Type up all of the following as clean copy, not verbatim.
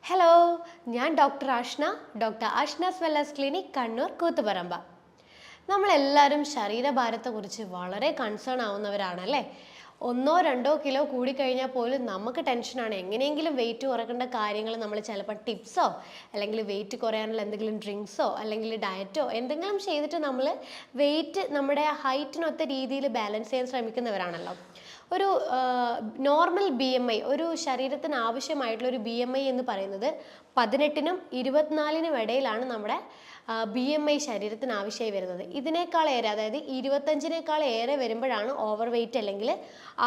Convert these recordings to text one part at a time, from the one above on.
Hello, ഞാൻ doctor Ashna, doctor Ashna's wellness clinic, Kannur, Koothuparamba. നമ്മളെല്ലാവരും ശരീരഭാരത്തെക്കുറിച്ച് വളരെ കൺസേൺ ആവുന്നവരാണല്ലേ. ഒന്നോ രണ്ടോ കിലോ കൂടിക്കഴിഞ്ഞാൽ പോലും നമുക്ക് ടെൻഷനാണ്. എങ്ങനെയെങ്കിലും വെയിറ്റ് കുറയ്ക്കേണ്ട കാര്യങ്ങൾ നമ്മൾ ചിലപ്പോൾ ടിപ്സോ അല്ലെങ്കിൽ വെയിറ്റ് കുറയാനുള്ള എന്തെങ്കിലും ഡ്രിങ്ക്സോ അല്ലെങ്കിൽ ഡയറ്റോ എന്തെങ്കിലും ചെയ്തിട്ട് നമ്മൾ വെയിറ്റ് നമ്മുടെ ഹൈറ്റിനൊത്ത രീതിയിൽ ബാലൻസ് ചെയ്യാൻ ശ്രമിക്കുന്നവരാണല്ലോ. ഒരു നോർമൽ BMI, ഒരു ശരീരത്തിന് ആവശ്യമായിട്ടുള്ള ഒരു BMI എന്ന് പറയുന്നത് 18നും 24നും ഇടയിലാണ് നമ്മുടെ BMI ശരീരത്തിന് ആവശ്യമായി വരുന്നത്. ഇതിനേക്കാൾ ഏറെ, അതായത് 25നേക്കാൾ ഏറെ വരുമ്പോഴാണ് ഓവർ വെയിറ്റ് അല്ലെങ്കിൽ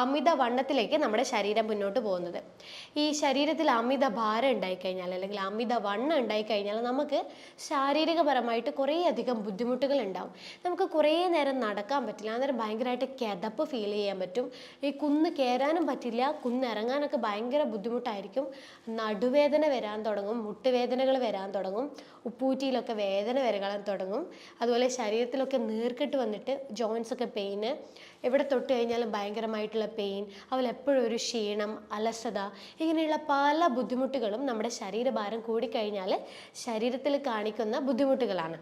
അമിതവണ്ണത്തിലേക്ക് നമ്മുടെ ശരീരം മുന്നോട്ട് പോകുന്നത്. ഈ ശരീരത്തിൽ അമിത ഭാരം ഉണ്ടായിക്കഴിഞ്ഞാൽ അല്ലെങ്കിൽ അമിത വണ്ണം ഉണ്ടായിക്കഴിഞ്ഞാൽ നമുക്ക് ശാരീരികപരമായിട്ട് കുറേ അധികം ബുദ്ധിമുട്ടുകൾ ഉണ്ടാവും. നമുക്ക് കുറേ നേരം നടക്കാൻ പറ്റില്ല, അന്നേരം ഭയങ്കരമായിട്ട് കിതപ്പ് ഫീൽ ചെയ്യാൻ പറ്റും. ഈ കുന്ന് കയറാനും പറ്റില്ല, കുന്നിറങ്ങാനൊക്കെ ഭയങ്കര ബുദ്ധിമുട്ടായിരിക്കും. നടുവേദന വരാൻ തുടങ്ങും, മുട്ടുവേദനകൾ വരാൻ തുടങ്ങും, ഉപ്പൂറ്റിയിലൊക്കെ വേദന വരാൻ തുടങ്ങും. അതുപോലെ ശരീരത്തിലൊക്കെ നീർക്കെട്ട് വന്നിട്ട് ജോയിൻസ് ഒക്കെ പെയിന്, എവിടെ തൊട്ട് കഴിഞ്ഞാലും ഭയങ്കരമായിട്ടുള്ള പെയിൻ, അതുപോലെ എപ്പോഴും ഒരു ക്ഷീണം, അലസത, ഇങ്ങനെയുള്ള പല ബുദ്ധിമുട്ടുകളും നമ്മുടെ ശരീരഭാരം കൂടിക്കഴിഞ്ഞാൽ ശരീരത്തിൽ കാണിക്കുന്ന ബുദ്ധിമുട്ടുകളാണ്.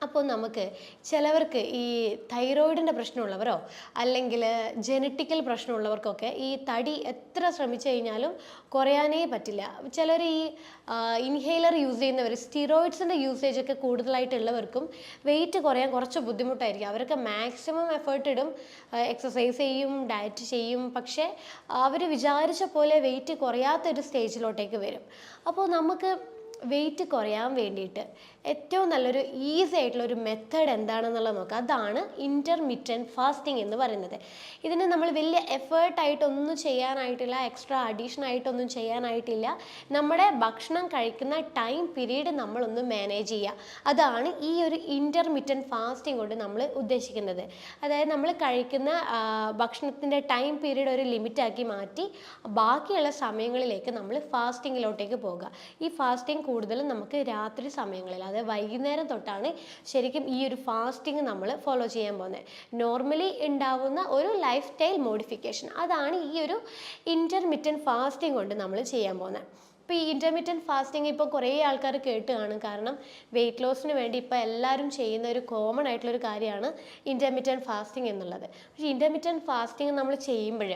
അപ്പോൾ നമുക്ക് ചിലവർക്ക് ഈ തൈറോയിഡിൻ്റെ പ്രശ്നമുള്ളവരോ അല്ലെങ്കിൽ ജനറ്റിക്കൽ പ്രശ്നമുള്ളവർക്കൊക്കെ ഈ തടി എത്ര ശ്രമിച്ചു കഴിഞ്ഞാലും കുറയാനേ പറ്റില്ല. ചിലർ ഈ ഇൻഹേലർ യൂസ് ചെയ്യുന്നവർ, സ്റ്റിറോയിഡ്സിൻ്റെ യൂസേജ് ഒക്കെ കൂടുതലായിട്ടുള്ളവർക്കും വെയിറ്റ് കുറയാൻ കുറച്ച് ബുദ്ധിമുട്ടായിരിക്കും. അവരൊക്കെ മാക്സിമം എഫേർട്ട് ഇടും, എക്സസൈസ് ചെയ്യും, ഡയറ്റ് ചെയ്യും, പക്ഷേ അവർ വിചാരിച്ച പോലെ വെയിറ്റ് കുറയാത്തൊരു സ്റ്റേജിലോട്ടേക്ക് വരും. അപ്പോൾ നമുക്ക് വെയിറ്റ് കുറയാൻ വേണ്ടിയിട്ട് ഏറ്റവും നല്ലൊരു ഈസി ആയിട്ടുള്ള ഒരു മെത്തേഡ് എന്താണെന്നുള്ളത് നോക്കുക. അതാണ് ഇൻ്റർമിറ്റൻറ്റ് ഫാസ്റ്റിംഗ് എന്ന് പറയുന്നത്. ഇതിന് നമ്മൾ വലിയ എഫേർട്ടായിട്ടൊന്നും ചെയ്യാനായിട്ടില്ല, എക്സ്ട്രാ അഡീഷൻ ആയിട്ടൊന്നും ചെയ്യാനായിട്ടില്ല. നമ്മുടെ ഭക്ഷണം കഴിക്കുന്ന ടൈം പീരീഡ് നമ്മളൊന്ന് മാനേജ് ചെയ്യുക. അതാണ് ഈ ഒരു ഇൻ്റർമിറ്റൻറ്റ് ഫാസ്റ്റിംഗ് കൊണ്ട് നമ്മൾ ഉദ്ദേശിക്കുന്നത്. അതായത് നമ്മൾ കഴിക്കുന്ന ഭക്ഷണത്തിൻ്റെ ടൈം പീരീഡ് ഒരു ലിമിറ്റാക്കി മാറ്റി ബാക്കിയുള്ള സമയങ്ങളിലേക്ക് നമ്മൾ ഫാസ്റ്റിങ്ങിലോട്ടേക്ക് പോകുക. ഈ ഫാസ്റ്റിംഗ് കൂടുതലും നമുക്ക് രാത്രി സമയങ്ങളിൽ, അതായത് വൈകുന്നേരം തൊട്ടാണ് ശരിക്കും ഈ ഒരു ഫാസ്റ്റിംഗ് നമ്മൾ ഫോളോ ചെയ്യാൻ പോകുന്നത്. നോർമലി ഉണ്ടാവുന്ന ഒരു ലൈഫ് സ്റ്റൈൽ മോഡിഫിക്കേഷൻ, അതാണ് ഈ ഒരു ഇൻ്റർമിറ്റൻറ്റ് ഫാസ്റ്റിംഗ് കൊണ്ട് നമ്മൾ ചെയ്യാൻ പോകുന്നത്. ഇപ്പോൾ ഈ ഇൻ്റർമിറ്റൻറ്റ് ഫാസ്റ്റിംഗ് ഇപ്പോൾ കുറേ ആൾക്കാർ കേട്ട് കാണും. കാരണം വെയിറ്റ് ലോസിന് വേണ്ടി ഇപ്പോൾ എല്ലാവരും ചെയ്യുന്ന ഒരു കോമൺ ആയിട്ടുള്ളൊരു കാര്യമാണ് ഇൻ്റർമിറ്റൻറ്റ് ഫാസ്റ്റിംഗ് എന്നുള്ളത്. പക്ഷേ ഇൻ്റർമിറ്റൻറ്റ് ഫാസ്റ്റിംഗ് നമ്മൾ ചെയ്യുമ്പോൾ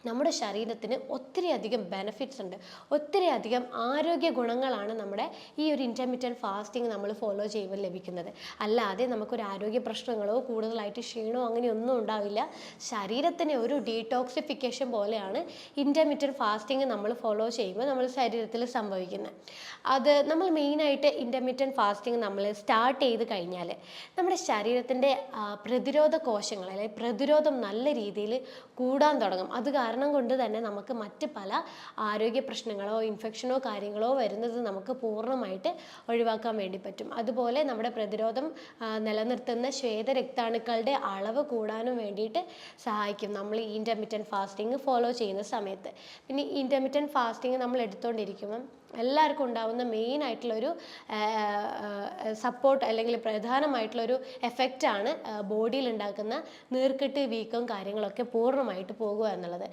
നമ്മുടെ ശരീരത്തിന് ഒത്തിരി അധികം ബെനിഫിറ്റ്സ് ഉണ്ട്, ഒത്തിരി അധികം ആരോഗ്യ ഗുണങ്ങളാണ് നമ്മുടെ ഈ ഒരു ഇൻ്റർമിറ്റൻറ്റ് ഫാസ്റ്റിംഗ് നമ്മൾ ഫോളോ ചെയ്യുമ്പോൾ ലഭിക്കുന്നത്. അല്ലാതെ നമുക്കൊരു ആരോഗ്യ പ്രശ്നങ്ങളോ കൂടുതലായിട്ട് ക്ഷീണമോ അങ്ങനെയൊന്നും ഉണ്ടാവില്ല. ശരീരത്തിന് ഒരു ഡീടോക്സിഫിക്കേഷൻ പോലെയാണ് ഇൻ്റർമിറ്റൻറ്റ് ഫാസ്റ്റിംഗ് നമ്മൾ ഫോളോ ചെയ്യുമ്പോൾ നമ്മൾ ശരീരത്തിൽ സംഭവിക്കുന്നത്. അത് നമ്മൾ മെയിനായിട്ട് ഇൻ്റർമിറ്റൻറ്റ് ഫാസ്റ്റിംഗ് നമ്മൾ സ്റ്റാർട്ട് ചെയ്ത് കഴിഞ്ഞാൽ നമ്മുടെ ശരീരത്തിൻ്റെ പ്രതിരോധ കോശങ്ങൾ അല്ലെങ്കിൽ പ്രതിരോധം നല്ല രീതിയിൽ കൂടാൻ തുടങ്ങും. അത് കാരണം കൊണ്ട് തന്നെ നമുക്ക് മറ്റ് പല ആരോഗ്യ പ്രശ്നങ്ങളോ ഇൻഫെക്ഷനോ കാര്യങ്ങളോ വരുന്നത് നമുക്ക് പൂർണ്ണമായിട്ട് ഒഴിവാക്കാൻ വേണ്ടി പറ്റും. അതുപോലെ നമ്മുടെ പ്രതിരോധം നിലനിർത്തുന്ന ശ്വേതരക്താണുക്കളുടെ അളവ് കൂടാനും വേണ്ടിയിട്ട് സഹായിക്കും നമ്മൾ ഈ ഇൻ്റർമിറ്റൻറ്റ് ഫാസ്റ്റിംഗ് ഫോളോ ചെയ്യുന്ന സമയത്ത്. പിന്നെ ഇൻ്റർമിറ്റൻറ്റ് ഫാസ്റ്റിംഗ് നമ്മൾ എടുത്തുകൊണ്ടിരിക്കുമ്പം എല്ലാവർക്കും ഉണ്ടാവുന്ന മെയിൻ ആയിട്ടുള്ളൊരു സപ്പോർട്ട് അല്ലെങ്കിൽ പ്രധാനമായിട്ടുള്ളൊരു എഫക്റ്റാണ് ബോഡിയിൽ ഉണ്ടാക്കുന്ന നീർക്കെട്ട്, വീക്കം കാര്യങ്ങളൊക്കെ പൂർണ്ണമായിട്ട് പോകുക എന്നുള്ളത്.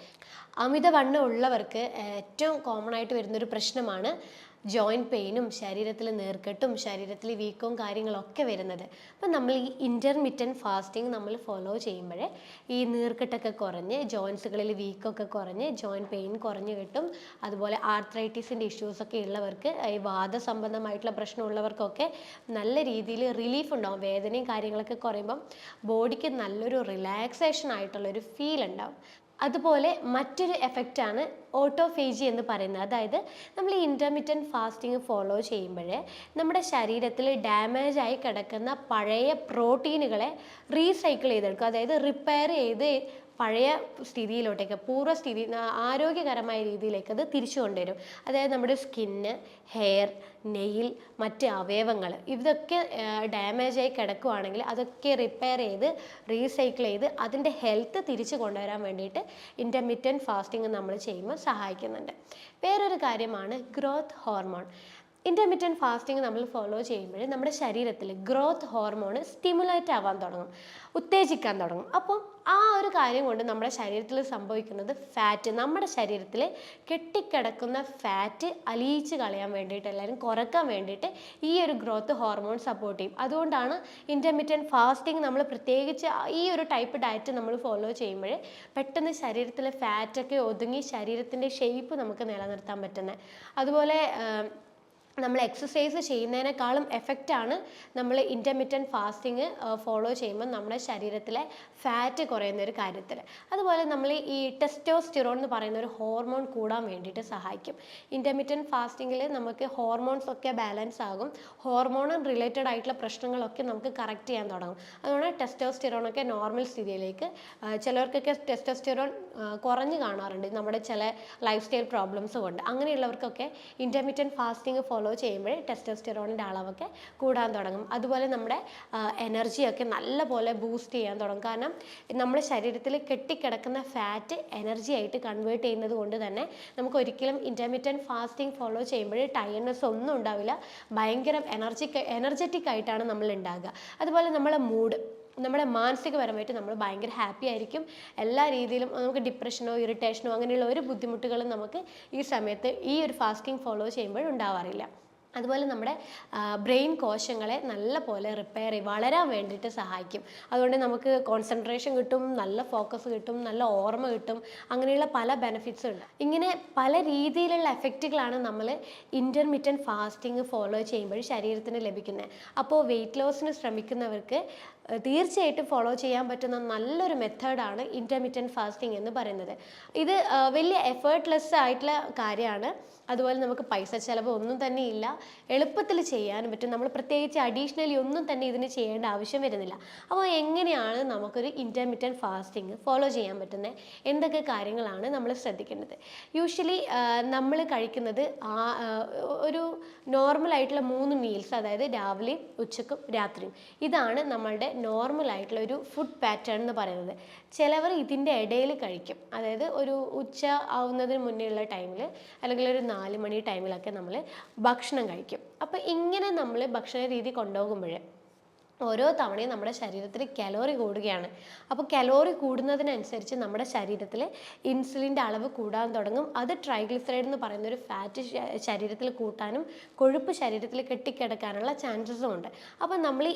അമിതവണ്ണം ഉള്ളവർക്ക് ഏറ്റവും കോമൺ ആയിട്ട് വരുന്നൊരു പ്രശ്നമാണ് ജോയിൻറ്റ് പെയിനും ശരീരത്തിൽ നീർക്കെട്ടും ശരീരത്തിൽ വീക്കവും കാര്യങ്ങളൊക്കെ വരുന്നത്. അപ്പം നമ്മൾ ഈ ഇൻ്റർമിറ്റൻറ്റ് ഫാസ്റ്റിംഗ് നമ്മൾ ഫോളോ ചെയ്യുമ്പോൾ ഈ നീർക്കെട്ടൊക്കെ കുറഞ്ഞ് ജോയിൻസുകളിൽ വീക്കൊക്കെ കുറഞ്ഞ് ജോയിൻറ്റ് പെയിൻ കുറഞ്ഞ് കിട്ടും. അതുപോലെ ആർത്രൈറ്റിസിൻ്റെ ഇഷ്യൂസൊക്കെ ഉള്ളവർക്ക്, ഈ വാദസംബന്ധമായിട്ടുള്ള പ്രശ്നമുള്ളവർക്കൊക്കെ നല്ല രീതിയിൽ റിലീഫ് ഉണ്ടാവും. വേദനയും കാര്യങ്ങളൊക്കെ കുറയുമ്പം ബോഡിക്ക് നല്ലൊരു റിലാക്സേഷൻ ആയിട്ടുള്ളൊരു ഫീൽ ഉണ്ടാവും. അതുപോലെ മറ്റൊരു എഫക്റ്റാണ് ഓട്ടോഫേജി എന്ന് പറയുന്നത്. അതായത് നമ്മൾ ഈ ഇൻ്റർമിറ്റൻറ്റ് ഫാസ്റ്റിംഗ് ഫോളോ ചെയ്യുമ്പോൾ നമ്മുടെ ശരീരത്തിൽ ഡാമേജ് ആയി കിടക്കുന്ന പഴയ പ്രോട്ടീനുകളെ റീസൈക്കിൾ ചെയ്തെടുക്കും, അതായത് റിപ്പയർ ചെയ്ത് പഴയ സ്ഥിതിയിലോട്ടേക്ക്, പൂർവ്വസ്ഥിതി, ആരോഗ്യകരമായ രീതിയിലേക്ക് അത് തിരിച്ചു കൊണ്ടുവരും. അതായത് നമ്മുടെ സ്കിന്ന്, ഹെയർ, നെയിൽ, മറ്റ് അവയവങ്ങൾ ഇതൊക്കെ ഡാമേജായി കിടക്കുകയാണെങ്കിൽ അതൊക്കെ റിപ്പയർ ചെയ്ത് റീസൈക്കിൾ ചെയ്ത് അതിൻ്റെ ഹെൽത്ത് തിരിച്ചു കൊണ്ടുവരാൻ വേണ്ടിയിട്ട് ഇൻ്റർമിറ്റൻറ്റ് ഫാസ്റ്റിംഗ് നമ്മൾ ചെയ്യുമ്പോൾ സഹായിക്കുന്നുണ്ട്. വേറൊരു കാര്യമാണ് ഗ്രോത്ത് ഹോർമോൺ. ഇൻ്റർമീഡിയറ്റ് ഫാസ്റ്റിംഗ് നമ്മൾ ഫോളോ ചെയ്യുമ്പോൾ നമ്മുടെ ശരീരത്തിൽ ഗ്രോത്ത് ഹോർമോൺ സ്റ്റിമുലേറ്റ് ആവാൻ തുടങ്ങും, ഉത്തേജിക്കാൻ തുടങ്ങും. അപ്പം ആ ഒരു കാര്യം കൊണ്ട് നമ്മുടെ ശരീരത്തിൽ സംഭവിക്കുന്നത് ഫാറ്റ്, നമ്മുടെ ശരീരത്തിൽ കെട്ടിക്കിടക്കുന്ന ഫാറ്റ് അലിയിച്ച് കളയാൻ വേണ്ടിയിട്ട്, എല്ലാവരും കുറക്കാൻ വേണ്ടിയിട്ട് ഈ ഒരു ഗ്രോത്ത് ഹോർമോൺ സപ്പോർട്ട് ചെയ്യും. അതുകൊണ്ടാണ് ഇൻ്റർമീഡിയറ്റ് ഫാസ്റ്റിംഗ് നമ്മൾ പ്രത്യേകിച്ച് ഈ ഒരു ടൈപ്പ് ഡയറ്റ് നമ്മൾ ഫോളോ ചെയ്യുമ്പോൾ പെട്ടെന്ന് ശരീരത്തിലെ ഫാറ്റൊക്കെ ഒതുങ്ങി ശരീരത്തിൻ്റെ ഷേപ്പ് നമുക്ക് നിലനിർത്താൻ പറ്റുന്നത്. അതുപോലെ നമ്മൾ എക്സസൈസ് ചെയ്യുന്നതിനേക്കാളും എഫക്റ്റാണ് നമ്മൾ ഇൻ്റർമീഡിയറ്റ് ഫാസ്റ്റിംഗ് ഫോളോ ചെയ്യുമ്പോൾ നമ്മുടെ ശരീരത്തിലെ ഫാറ്റ് കുറയുന്ന ഒരു കാര്യത്തിൽ. അതുപോലെ നമ്മൾ ഈ ടെസ്റ്റോസ്റ്റിറോൺ എന്ന് പറയുന്ന ഒരു ഹോർമോൺ കൂടാൻ വേണ്ടിയിട്ട് സഹായിക്കും. ഇൻ്റർമീഡിയറ്റ് ഫാസ്റ്റിങ്ങിൽ നമുക്ക് ഹോർമോൺസ് ഒക്കെ ബാലൻസ് ആകും, ഹോർമോൺ റിലേറ്റഡ് ആയിട്ടുള്ള പ്രശ്നങ്ങളൊക്കെ നമുക്ക് കറക്റ്റ് ചെയ്യാൻ തുടങ്ങും. അതുകൊണ്ട് ടെസ്റ്റോസ്റ്റിറോണൊക്കെ നോർമൽ സ്ഥിതിയിലേക്ക്, ചിലർക്കൊക്കെ ടെസ്റ്റോസ്റ്റിറോൺ കുറഞ്ഞു കാണാറുണ്ട് നമ്മുടെ ചില ലൈഫ് സ്റ്റൈൽ പ്രോബ്ലംസ് കൊണ്ട്. അങ്ങനെയുള്ളവർക്കൊക്കെ ഇൻ്റർമീഡിയറ്റ് ഫാസ്റ്റിംഗ് ഫോളോ ചെയ്യുമ്പോൾ ടെസ്റ്റോസ്റ്റിറോണിൻ്റെ അളവൊക്കെ കൂടാൻ തുടങ്ങും. അതുപോലെ നമ്മുടെ എനർജിയൊക്കെ നല്ല പോലെ ബൂസ്റ്റ് ചെയ്യാൻ തുടങ്ങും. കാരണം നമ്മുടെ ശരീരത്തിൽ കെട്ടിക്കിടക്കുന്ന ഫാറ്റ് എനർജി ആയിട്ട് കൺവേർട്ട് ചെയ്യുന്നത് കൊണ്ട് തന്നെ നമുക്ക് ഒരിക്കലും ഇൻ്റർമീഡിയറ്റ് ഫാസ്റ്റിംഗ് ഫോളോ ചെയ്യുമ്പോൾ ടയർഡ്നെസ് ഒന്നും ഉണ്ടാവില്ല, ഭയങ്കര എനർജറ്റിക് ആയിട്ടാണ് നമ്മൾ ഉണ്ടാകുക. അതുപോലെ നമ്മുടെ മാനസികപരമായിട്ട് നമ്മൾ ഭയങ്കര ഹാപ്പി ആയിരിക്കും. എല്ലാ രീതിയിലും നമുക്ക് ഡിപ്രഷനോ ഇറിറ്റേഷനോ അങ്ങനെയുള്ള ഒരു ബുദ്ധിമുട്ടുകളും നമുക്ക് ഈ സമയത്ത് ഈ ഒരു ഫാസ്റ്റിംഗ് ഫോളോ ചെയ്യുമ്പോൾ ഉണ്ടാവാറില്ല. അതുപോലെ നമ്മുടെ ബ്രെയിൻ കോശങ്ങളെ നല്ല പോലെ റിപ്പയർ ചെയ്യും, വളരാൻ വേണ്ടിയിട്ട് സഹായിക്കും. അതുകൊണ്ട് നമുക്ക് കോൺസെൻട്രേഷൻ കിട്ടും, നല്ല ഫോക്കസ് കിട്ടും, നല്ല ഓർമ്മ കിട്ടും, അങ്ങനെയുള്ള പല ബെനിഫിറ്റ്സും ഉണ്ട്. ഇങ്ങനെ പല രീതിയിലുള്ള എഫക്റ്റുകളാണ് നമ്മൾ ഇൻ്റർമീഡിയറ്റ് ഫാസ്റ്റിംഗ് ഫോളോ ചെയ്യുമ്പോൾ ശരീരത്തിന് ലഭിക്കുന്നത്. അപ്പോൾ വെയിറ്റ് ലോസിന് ശ്രമിക്കുന്നവർക്ക് തീർച്ചയായിട്ടും ഫോളോ ചെയ്യാൻ പറ്റുന്ന നല്ലൊരു മെത്തേഡാണ് ഇൻ്റർമീഡിയറ്റ് ഫാസ്റ്റിംഗ് എന്ന് പറയുന്നത്. ഇത് വലിയ എഫേർട്ട്ലെസ് ആയിട്ടുള്ള കാര്യമാണ്. അതുപോലെ നമുക്ക് പൈസ ചിലവ് ഒന്നും തന്നെ ഇല്ല, എളുപ്പത്തിൽ ചെയ്യാനും പറ്റും. നമ്മൾ പ്രത്യേകിച്ച് അഡീഷണലി ഒന്നും തന്നെ ഇതിന് ചെയ്യേണ്ട ആവശ്യം വരുന്നില്ല. അപ്പോൾ എങ്ങനെയാണ് നമുക്കൊരു ഇൻ്റർമീഡിയറ്റ് ഫാസ്റ്റിംഗ് ഫോളോ ചെയ്യാൻ പറ്റുന്നത്, എന്തൊക്കെ കാര്യങ്ങളാണ് നമ്മൾ ശ്രദ്ധിക്കേണ്ടത്? യൂഷ്വലി നമ്മൾ കഴിക്കുന്നത് ഒരു നോർമലായിട്ടുള്ള 3 മീൽസ്, അതായത് രാവിലെയും ഉച്ചക്കും രാത്രിയും, ഇതാണ് നമ്മളുടെ നോർമലായിട്ടുള്ള ഒരു ഫുഡ് പാറ്റേൺ എന്ന് പറയുന്നത്. ചിലവർ ഇതിൻ്റെ ഇടയിൽ കഴിക്കും, അതായത് ഒരു ഉച്ച ആവുന്നതിന് മുന്നേ ഉള്ള ടൈമിൽ അല്ലെങ്കിൽ ഒരു 4 മണി ടൈമിലൊക്കെ നമ്മൾ ഭക്ഷണം കഴിക്കും. അപ്പോൾ ഇങ്ങനെ നമ്മൾ ഭക്ഷണ രീതി കൊണ്ടുപോകുമ്പോൾ ഓരോ തവണയും നമ്മുടെ ശരീരത്തിൽ കലോറി കൂടുകയാണ്. അപ്പോൾ കലോറി കൂടുന്നതിനനുസരിച്ച് നമ്മുടെ ശരീരത്തിൽ ഇൻസുലിൻ്റെ അളവ് കൂടാൻ തുടങ്ങും. അത് ട്രൈഗ്ലിസറൈഡ് എന്ന് പറയുന്ന ഒരു ഫാറ്റ് ശരീരത്തിൽ കൂട്ടാനും കൊഴുപ്പ് ശരീരത്തിൽ കെട്ടിക്കിടക്കാനുള്ള ചാൻസസും ഉണ്ട്. അപ്പോൾ നമ്മൾ ഈ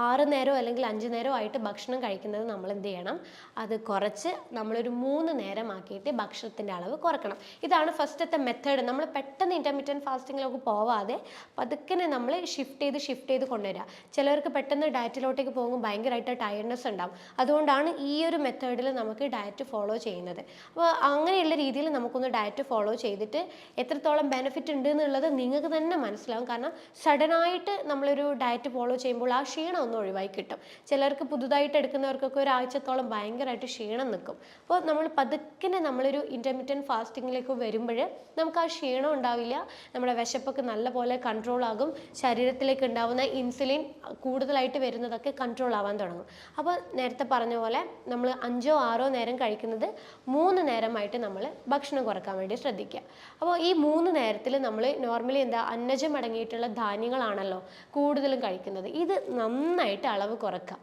6 നേരമോ അല്ലെങ്കിൽ 5 നേരമോ ആയിട്ട് ഭക്ഷണം കഴിക്കുന്നത് നമ്മൾ എന്ത് ചെയ്യണം, അത് കുറച്ച് നമ്മളൊരു 3 നേരമാക്കിയിട്ട് ഭക്ഷണത്തിൻ്റെ അളവ് കുറക്കണം. ഇതാണ് ഫസ്റ്റത്തെ മെത്തേഡ്. നമ്മൾ പെട്ടെന്ന് ഇൻ്റർമീഡിയറ്റ് ഫാസ്റ്റിങ്ങിലേക്ക് പോവാതെ പതുക്കെ നമ്മൾ ഷിഫ്റ്റ് ചെയ്ത് കൊണ്ടുവരിക. ചിലവർക്ക് പെട്ടെന്ന് ഡയറ്റിലോട്ടേക്ക് പോകുമ്പോൾ ഭയങ്കരമായിട്ട് ടയർഡ്നെസ് ഉണ്ടാവും. അതുകൊണ്ടാണ് ഈ ഒരു മെത്തേഡിൽ നമുക്ക് ഡയറ്റ് ഫോളോ ചെയ്യുന്നത്. അപ്പോൾ അങ്ങനെയുള്ള രീതിയിൽ നമുക്കൊന്ന് ഡയറ്റ് ഫോളോ ചെയ്തിട്ട് എത്രത്തോളം ബെനിഫിറ്റ് ഉണ്ട് എന്നുള്ളത് നിങ്ങൾക്ക് തന്നെ മനസ്സിലാവും. കാരണം സഡനായിട്ട് നമ്മളൊരു ഡയറ്റ് ഫോളോ ചെയ്യുമ്പോൾ ആ ക്ഷീണം ഒന്ന് ഒഴിവായി കിട്ടും. ചിലർക്ക് പുതുതായിട്ട് എടുക്കുന്നവർക്കൊക്കെ ഒരാഴ്ചത്തോളം ഭയങ്കരമായിട്ട് ക്ഷീണം നിൽക്കും. അപ്പോൾ നമ്മൾ പതുക്കെ നമ്മളൊരു ഇൻ്റർമീഡിയറ്റ് ഫാസ്റ്റിങ്ങിലേക്ക് വരുമ്പോൾ നമുക്ക് ആ ക്ഷീണം ഉണ്ടാവില്ല, നമ്മുടെ വിശപ്പൊക്കെ നല്ലപോലെ കൺട്രോൾ ആകും, ശരീരത്തിലേക്ക് ഉണ്ടാവുന്ന ഇൻസുലിൻ കൂടുതലായിട്ട് വരുന്നതൊക്കെ കൺട്രോൾ ആവാൻ തുടങ്ങും. അപ്പോൾ നേരത്തെ പറഞ്ഞ പോലെ നമ്മൾ 5 or 6 നേരം കഴിക്കുന്നത് 3 നേരമായിട്ട് നമ്മൾ ഭക്ഷണം കുറക്കാൻ വേണ്ടി ശ്രദ്ധിക്കുക. അപ്പോൾ ഈ 3 നേരത്തിൽ നമ്മൾ നോർമലി അന്നജം അടങ്ങിയിട്ടുള്ള ധാന്യങ്ങളാണല്ലോ കൂടുതലും കഴിക്കുന്നത്. ഇത് നന്നായിട്ട് അളവ് കുറക്കുക.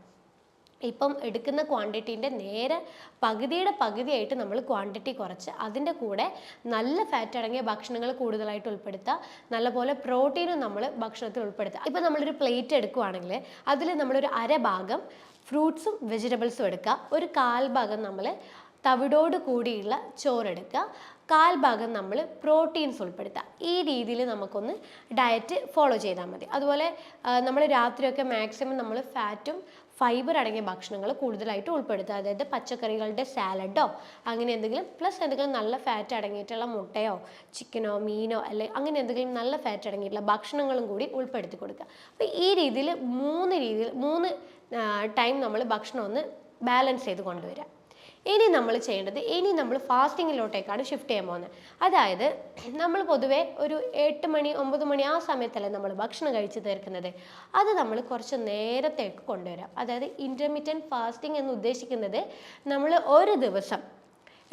ഇപ്പം എടുക്കുന്ന ക്വാണ്ടിറ്റീൻ്റെ നേരെ പകുതിയായിട്ട് നമ്മൾ ക്വാണ്ടിറ്റി കുറച്ച് അതിൻ്റെ കൂടെ നല്ല ഫാറ്റ് അടങ്ങിയ ഭക്ഷണങ്ങൾ കൂടുതലായിട്ട് ഉൾപ്പെടുത്തുക, നല്ലപോലെ പ്രോട്ടീനും നമ്മൾ ഭക്ഷണത്തിൽ ഉൾപ്പെടുത്തുക. ഇപ്പം നമ്മളൊരു പ്ലേറ്റ് എടുക്കുകയാണെങ്കിൽ അതിൽ നമ്മളൊരു അരഭാഗം ഫ്രൂട്ട്സും വെജിറ്റബിൾസും എടുക്കുക, ഒരു 1/4 ഭാഗം നമ്മൾ തവിടോട് കൂടിയുള്ള ചോറെടുക്കുക, 1/4 ഭാഗം നമ്മൾ പ്രോട്ടീൻസ് ഉൾപ്പെടുത്തുക. ഈ രീതിയിൽ നമുക്കൊന്ന് ഡയറ്റ് ഫോളോ ചെയ്താൽ മതി. അതുപോലെ നമ്മൾ രാത്രിയൊക്കെ മാക്സിമം നമ്മൾ ഫാറ്റും ഫൈബർ അടങ്ങിയ ഭക്ഷണങ്ങൾ കൂടുതലായിട്ട് ഉൾപ്പെടുത്തുക. അതായത് പച്ചക്കറികളുടെ സാലഡോ അങ്ങനെ എന്തെങ്കിലും, പ്ലസ് എന്തെങ്കിലും നല്ല ഫാറ്റ് അടങ്ങിയിട്ടുള്ള മുട്ടയോ ചിക്കനോ മീനോ അല്ലെങ്കിൽ അങ്ങനെ എന്തെങ്കിലും നല്ല ഫാറ്റ് അടങ്ങിയിട്ടുള്ള ഭക്ഷണങ്ങളും കൂടി ഉൾപ്പെടുത്തി കൊടുക്കുക. അപ്പോൾ ഈ രീതിയിൽ 3 ടൈം നമ്മൾ ഭക്ഷണം ഒന്ന് ബാലൻസ് ചെയ്ത് കൊണ്ടുവരിക. ഇനി നമ്മൾ ചെയ്യേണ്ടത്, ഇനി നമ്മൾ ഫാസ്റ്റിങ്ങിലോട്ടേക്കാണ് ഷിഫ്റ്റ് ചെയ്യാൻ പോകുന്നത്. അതായത് നമ്മൾ പൊതുവേ ഒരു 8 മണി 9 മണി ആ സമയത്തല്ലേ നമ്മൾ ഭക്ഷണം കഴിച്ച് തീർക്കുന്നത്. അത് നമ്മൾ കുറച്ച് നേരത്തേക്ക് കൊണ്ടുവരാം. അതായത് ഇൻ്റർമീഡിയറ്റ് ഫാസ്റ്റിംഗ് എന്ന് ഉദ്ദേശിക്കുന്നത് നമ്മൾ ഒരു ദിവസം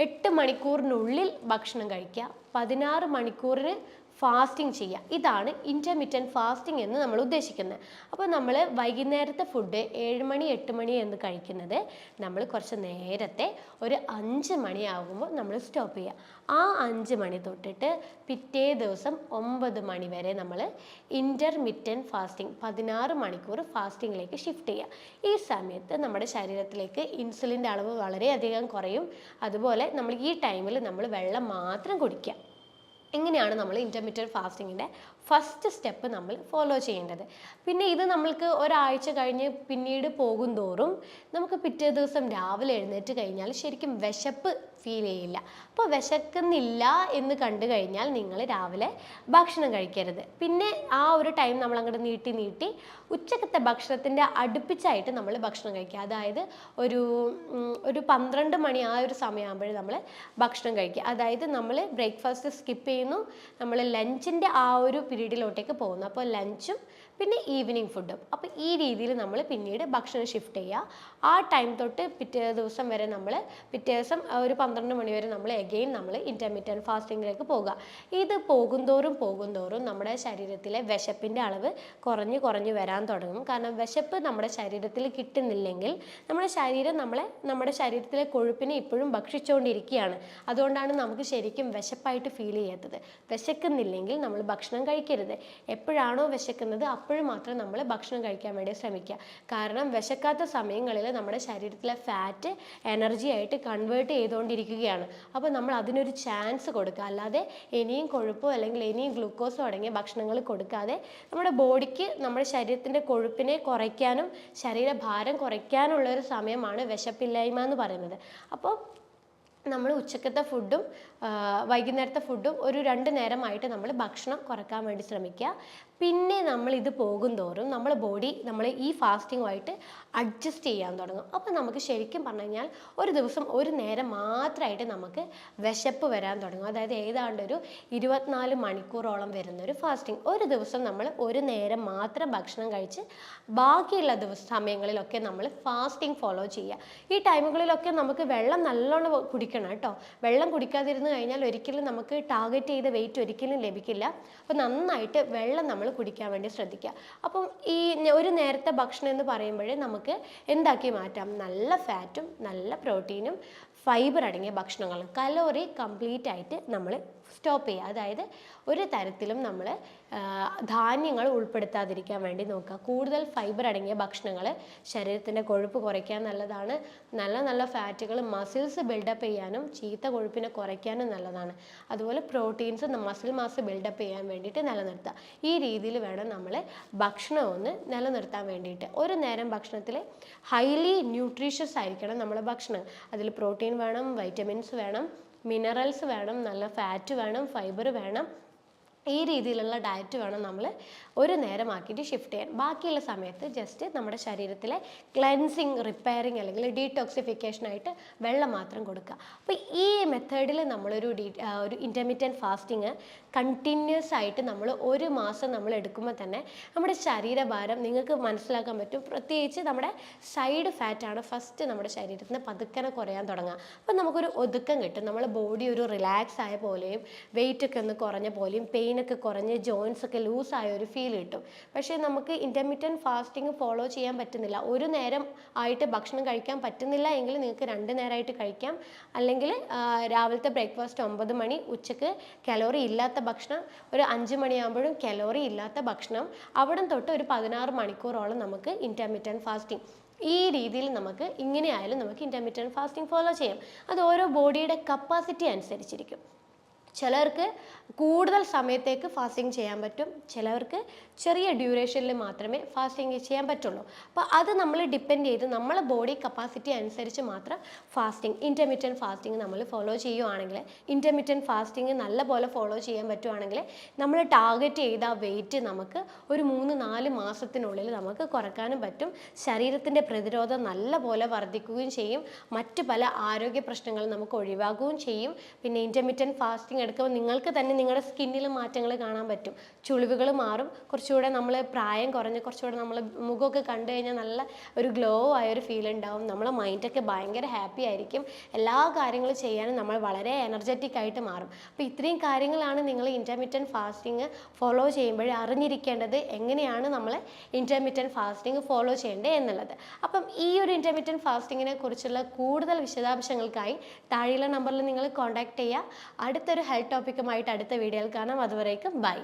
8 മണിക്കൂറിനുള്ളിൽ ഭക്ഷണം കഴിക്കുക, 16 മണിക്കൂറിന് ഫാസ്റ്റിംഗ് ചെയ്യുക. ഇതാണ് ഇൻ്റർമിറ്റൻറ്റ് ഫാസ്റ്റിംഗ് എന്ന് നമ്മൾ ഉദ്ദേശിക്കുന്നത്. അപ്പോൾ നമ്മൾ വൈകുന്നേരത്തെ ഫുഡ് 7 മണി 8 മണി എന്ന് കഴിക്കുന്നത് നമ്മൾ കുറച്ച് നേരത്തെ ഒരു 5 മണിയാകുമ്പോൾ നമ്മൾ സ്റ്റോപ്പ് ചെയ്യുക. ആ 5 മണി തൊട്ടിട്ട് പിറ്റേ ദിവസം 9 മണി വരെ നമ്മൾ ഇൻ്റർമിറ്റൻറ്റ് ഫാസ്റ്റിംഗ് 16 മണിക്കൂർ ഫാസ്റ്റിങ്ങിലേക്ക് ഷിഫ്റ്റ് ചെയ്യുക. ഈ സമയത്ത് നമ്മുടെ ശരീരത്തിലേക്ക് ഇൻസുലിൻ്റെ അളവ് വളരെയധികം കുറയും. അതുപോലെ നമ്മൾ ഈ ടൈമിൽ നമ്മൾ വെള്ളം മാത്രം കുടിക്കുക. ഇങ്ങനെയാണ് നമ്മൾ ഇൻ്റർമിറ്റൻറ്റ് ഫാസ്റ്റിങ്ങിൻ്റെ ഫസ്റ്റ് സ്റ്റെപ്പ് നമ്മൾ ഫോളോ ചെയ്യേണ്ടത്. പിന്നെ ഇത് നമ്മൾക്ക് ഒരാഴ്ച കഴിഞ്ഞ് പിന്നീട് പോകും തോറും നമുക്ക് പിറ്റേ ദിവസം രാവിലെ എഴുന്നേറ്റ് കഴിഞ്ഞാൽ ശരിക്കും വിശപ്പ് ഫീൽ ചെയ്യില്ല. അപ്പോൾ വിശക്കുന്നില്ല എന്ന് കണ്ടു കഴിഞ്ഞാൽ നിങ്ങൾ രാവിലെ ഭക്ഷണം കഴിക്കരുത്. പിന്നെ ആ ഒരു ടൈം നമ്മൾ അങ്ങോട്ട് നീട്ടി ഉച്ചക്കത്തെ ഭക്ഷണത്തിൻ്റെ അടുപ്പിച്ചായിട്ട് നമ്മൾ ഭക്ഷണം കഴിക്കുക. അതായത് ഒരു 12 മണി ആ ഒരു സമയമാകുമ്പോഴേ നമ്മൾ ഭക്ഷണം കഴിക്കുക. അതായത് നമ്മൾ ബ്രേക്ക്ഫാസ്റ്റ് സ്കിപ്പ് ചെയ്യുന്നു, നമ്മൾ ലഞ്ചിൻ്റെ ആ ഒരു പീരീഡിലോട്ടേക്ക് പോകുന്നു. അപ്പോൾ ലഞ്ചും പിന്നെ ഈവനിങ് ഫുഡും. അപ്പോൾ ഈ രീതിയിൽ നമ്മൾ പിന്നീട് ഭക്ഷണം ഷിഫ്റ്റ് ചെയ്യുക. ആ ടൈം തൊട്ട് പിറ്റേ ദിവസം വരെ നമ്മൾ പിറ്റേ ദിവസം ഒരു 12 മണി വരെ നമ്മൾ എഗെയിൻ നമ്മൾ ഇൻ്റർമിറ്റൻറ്റ് ഫാസ്റ്റിങ്ങിലേക്ക് പോകുക. ഇത് പോകുന്തോറും നമ്മുടെ ശരീരത്തിലെ വിശപ്പിൻ്റെ അളവ് കുറഞ്ഞ് വരാൻ തുടങ്ങും. കാരണം വിശപ്പ് നമ്മുടെ ശരീരത്തിൽ കിട്ടുന്നില്ലെങ്കിൽ നമ്മുടെ ശരീരത്തിലെ കൊഴുപ്പിനെ ഇപ്പോഴും ഭക്ഷിച്ചുകൊണ്ടിരിക്കുകയാണ്. അതുകൊണ്ടാണ് നമുക്ക് ശരിക്കും വിശപ്പായിട്ട് ഫീൽ ചെയ്യാത്തത്. വിശക്കുന്നില്ലെങ്കിൽ നമ്മൾ ഭക്ഷണം കഴിക്കരുത്. എപ്പോഴാണോ വിശക്കുന്നത് അപ്പോഴും മാത്രം നമ്മൾ ഭക്ഷണം കഴിക്കാൻ വേണ്ടി ശ്രമിക്കുക. കാരണം വിശക്കാത്ത സമയങ്ങളിൽ നമ്മുടെ ശരീരത്തിലെ ഫാറ്റ് എനർജി ആയിട്ട് കൺവേർട്ട് ചെയ്തുകൊണ്ടിരിക്കുകയാണ്. അപ്പോൾ നമ്മൾ അതിനൊരു ചാൻസ് കൊടുക്കുക. അല്ലാതെ ഇനിയും കൊഴുപ്പോ അല്ലെങ്കിൽ ഇനിയും ഗ്ലൂക്കോസോ അടങ്ങിയ ഭക്ഷണങ്ങൾ കൊടുക്കാതെ നമ്മുടെ ബോഡിക്ക് നമ്മുടെ ശരീരത്തിൻ്റെ കൊഴുപ്പിനെ കുറയ്ക്കാനും ശരീരഭാരം കുറയ്ക്കാനുള്ള ഒരു സമയമാണ് വിശപ്പില്ലായ്മ എന്ന് പറയുന്നത്. അപ്പോൾ നമ്മൾ ഉച്ചക്കത്തെ ഫുഡും വൈകുന്നേരത്തെ ഫുഡും ഒരു 2 നേരമായിട്ട് നമ്മൾ ഭക്ഷണം കുറയ്ക്കാൻ വേണ്ടി ശ്രമിക്കുക. പിന്നെ നമ്മൾ ഇത് പോകും തോറും നമ്മുടെ ബോഡി നമ്മൾ ഈ ഫാസ്റ്റിങ്ങുമായിട്ട് അഡ്ജസ്റ്റ് ചെയ്യാൻ തുടങ്ങും. അപ്പോൾ നമുക്ക് ശരിക്കും പറഞ്ഞു കഴിഞ്ഞാൽ ഒരു ദിവസം ഒരു നേരം മാത്രമായിട്ട് നമുക്ക് വിശപ്പ് വരാൻ തുടങ്ങും. അതായത് ഏതാണ്ട് ഒരു 24 മണിക്കൂറോളം വരുന്നൊരു ഫാസ്റ്റിംഗ്. ഒരു ദിവസം നമ്മൾ ഒരു നേരം മാത്രം ഭക്ഷണം കഴിച്ച് ബാക്കിയുള്ള സമയങ്ങളിലൊക്കെ നമ്മൾ ഫാസ്റ്റിംഗ് ഫോളോ ചെയ്യുക. ഈ ടൈമുകളിലൊക്കെ നമുക്ക് വെള്ളം നല്ലോണം കുടിക്കണം കേട്ടോ. വെള്ളം കുടിക്കാതിരുന്ന് കഴിഞ്ഞാൽ ഒരിക്കലും നമുക്ക് ടാർഗറ്റ് ചെയ്ത വെയിറ്റ് ഒരിക്കലും ലഭിക്കില്ല. അപ്പോൾ നന്നായിട്ട് വെള്ളം നമ്മൾ കുടിക്കാൻ വേണ്ടി ശ്രദ്ധിക്കുക. അപ്പം ഈ ഒരു നേരത്തെ ഭക്ഷണം എന്ന് പറയുമ്പോഴേ നമുക്ക് എന്താക്കി മാറ്റാം? നല്ല ഫാറ്റും നല്ല പ്രോട്ടീനും ഫൈബർ അടങ്ങിയ ഭക്ഷണങ്ങളും. കലോറി കംപ്ലീറ്റ് ആയിട്ട് നമ്മൾ സ്റ്റോപ്പ് ചെയ്യുക. അതായത് ഒരു തരത്തിലും നമ്മൾ ധാന്യങ്ങൾ ഉൾപ്പെടുത്താതിരിക്കാൻ വേണ്ടി നോക്കുക. കൂടുതൽ ഫൈബർ അടങ്ങിയ ഭക്ഷണങ്ങൾ ശരീരത്തിൻ്റെ കൊഴുപ്പ് കുറയ്ക്കാൻ നല്ലതാണ്. നല്ല ഫാറ്റുകൾ മസിൽസ് ബിൽഡപ്പ് ചെയ്യാനും ചീത്ത കൊഴുപ്പിനെ കുറയ്ക്കാനും നല്ലതാണ്. അതുപോലെ പ്രോട്ടീൻസ് മസിൽ മാസ് ബിൽഡപ്പ് ചെയ്യാൻ വേണ്ടിയിട്ട് നിലനിർത്തുക. ഈ രീതിയിൽ വേണം നമ്മൾ ഭക്ഷണം ഒന്ന് നിലനിർത്താൻ വേണ്ടിയിട്ട്. ഒരു നേരം ഭക്ഷണത്തിൽ ഹൈലി ന്യൂട്രീഷ്യസ് ആയിരിക്കണം നമ്മുടെ ഭക്ഷണം. അതിൽ പ്രോട്ടീൻ വേണം, വൈറ്റമിൻസ് വേണം, മിനറൽസ് വേണം, നല്ല ഫാറ്റ് വേണം, ഫൈബർ വേണം. ഈ രീതിയിലുള്ള ഡയറ്റ് വേണം നമ്മൾ ഒരു നേരമാക്കിയിട്ട് ഷിഫ്റ്റ് ചെയ്യാൻ. ബാക്കിയുള്ള സമയത്ത് ജസ്റ്റ് നമ്മുടെ ശരീരത്തിലെ ക്ലെൻസിങ്, റിപ്പയറിങ് അല്ലെങ്കിൽ ഡീടോക്സിഫിക്കേഷനായിട്ട് വെള്ളം മാത്രം കൊടുക്കുക. അപ്പോൾ ഈ മെത്തേഡിൽ നമ്മളൊരു ഇൻ്റർമിറ്റൻറ്റ് ഫാസ്റ്റിങ് കണ്ടിന്യൂസ് ആയിട്ട് നമ്മൾ ഒരു മാസം നമ്മൾ എടുക്കുമ്പോൾ തന്നെ നമ്മുടെ ശരീരഭാരം നിങ്ങൾക്ക് മനസ്സിലാക്കാൻ പറ്റും. പ്രത്യേകിച്ച് നമ്മുടെ സൈഡ് ഫാറ്റാണ് ഫസ്റ്റ് നമ്മുടെ ശരീരത്തിൽ നിന്ന് പതുക്കനെ കുറയാൻ തുടങ്ങുക. അപ്പോൾ നമുക്കൊരു ഒതുക്കം കിട്ടും. നമ്മുടെ ബോഡി ഒരു റിലാക്സ് ആയ പോലെയും വെയിറ്റൊക്കെ ഒന്ന് കുറഞ്ഞ പോലെയും പെയിനൊക്കെ കുറഞ്ഞ് ജോയിൻസ് ഒക്കെ ലൂസായ ഒരു ഫീൽ കിട്ടും. പക്ഷേ നമുക്ക് ഇൻ്റർമിറ്റൻറ്റ് ഫാസ്റ്റിംഗ് ഫോളോ ചെയ്യാൻ പറ്റുന്നില്ല, ഒരു നേരം ആയിട്ട് ഭക്ഷണം കഴിക്കാൻ പറ്റുന്നില്ല എങ്കിൽ നിങ്ങൾക്ക് 2 നേരമായിട്ട് കഴിക്കാം. അല്ലെങ്കിൽ രാവിലത്തെ ബ്രേക്ക്ഫാസ്റ്റ് 9 മണി, ഉച്ചക്ക് കലോറി ഇല്ലാത്ത ഭക്ഷണം, ഒരു 5 മണിയാകുമ്പോഴും കലോറി ഇല്ലാത്ത ഭക്ഷണം, അവിടെ തൊട്ട് ഒരു 16 മണിക്കൂറോളം നമുക്ക് ഇൻ്റർമിറ്റൻറ്റ് ഫാസ്റ്റിംഗ്. ഈ രീതിയിൽ നമുക്ക് ഇങ്ങനെയായാലും നമുക്ക് ഇൻ്റർമിറ്റൻറ്റ് ഫാസ്റ്റിംഗ് ഫോളോ ചെയ്യാം. അത് ഓരോ ബോഡിയുടെ കപ്പാസിറ്റി അനുസരിച്ചിരിക്കും. ചിലർക്ക് കൂടുതൽ സമയത്തേക്ക് ഫാസ്റ്റിംഗ് ചെയ്യാൻ പറ്റും, ചിലവർക്ക് ചെറിയ ഡ്യൂറേഷനിൽ മാത്രമേ ഫാസ്റ്റിംഗ് ചെയ്യാൻ പറ്റുള്ളൂ. അപ്പോൾ അത് നമ്മൾ ഡിപ്പെൻഡ് ചെയ്ത് നമ്മളെ ബോഡി കപ്പാസിറ്റി അനുസരിച്ച് മാത്രം ഇൻ്റർമിറ്റൻറ്റ് ഫാസ്റ്റിംഗ് നമ്മൾ ഫോളോ ചെയ്യുവാണെങ്കിൽ, ഇൻ്റർമിറ്റൻറ്റ് ഫാസ്റ്റിംഗ് നല്ലപോലെ ഫോളോ ചെയ്യാൻ പറ്റുവാണെങ്കിൽ നമ്മൾ ടാർഗറ്റ് ചെയ്ത വെയിറ്റ് നമുക്ക് ഒരു 3-4 മാസത്തിനുള്ളിൽ നമുക്ക് കുറയ്ക്കാനും പറ്റും. ശരീരത്തിൻ്റെ പ്രതിരോധം നല്ലപോലെ വർദ്ധിക്കുകയും ചെയ്യും. മറ്റ് പല ആരോഗ്യ പ്രശ്നങ്ങളും നമുക്ക് ഒഴിവാക്കുകയും ചെയ്യും. പിന്നെ ഇൻ്റർമിറ്റൻറ്റ് ഫാസ്റ്റിംഗ് ഫാസ്റ്റിംഗ് എടുക്കുമ്പോൾ നിങ്ങൾക്ക് തന്നെ നിങ്ങളുടെ സ്കിന്നിൽ മാറ്റങ്ങൾ കാണാൻ പറ്റും. ചുളിവുകൾ മാറും, കുറച്ചുകൂടെ നമ്മൾ പ്രായം കുറഞ്ഞ് കുറച്ചുകൂടെ നമ്മൾ മുഖമൊക്കെ കണ്ടു കഴിഞ്ഞാൽ നല്ല ഒരു ഗ്ലോ ആയ ഒരു ഫീൽ ഉണ്ടാവും. നമ്മളെ മൈൻഡൊക്കെ ഭയങ്കര ഹാപ്പി ആയിരിക്കും. എല്ലാ കാര്യങ്ങളും ചെയ്യാനും നമ്മൾ വളരെ എനർജറ്റിക് ആയിട്ട് മാറും. അപ്പോൾ ഇത്രയും കാര്യങ്ങളാണ് നിങ്ങൾ ഇൻ്റർമീഡിയറ്റ് ഫാസ്റ്റിംഗ് ഫോളോ ചെയ്യുമ്പോൾ അറിഞ്ഞിരിക്കേണ്ടത്, എങ്ങനെയാണ് നമ്മൾ ഇൻ്റർമീഡിയറ്റ് ഫാസ്റ്റിംഗ് ഫോളോ ചെയ്യേണ്ടത് എന്നുള്ളത്. അപ്പം ഈ ഒരു ഇൻ്റർമീഡിയറ്റ് ഫാസ്റ്റിങ്ങിനെ കുറിച്ചുള്ള കൂടുതൽ വിശദാംശങ്ങൾക്കായി താഴെയുള്ള നമ്പറിൽ നിങ്ങൾ കോൺടാക്ട് ചെയ്യുക. അടുത്തൊരു ഹെൽത്ത് ടോപ്പിക്കുമായിട്ട് അടുത്ത വീഡിയോയിൽ കാണാം. അതുവരേക്കും ബൈ.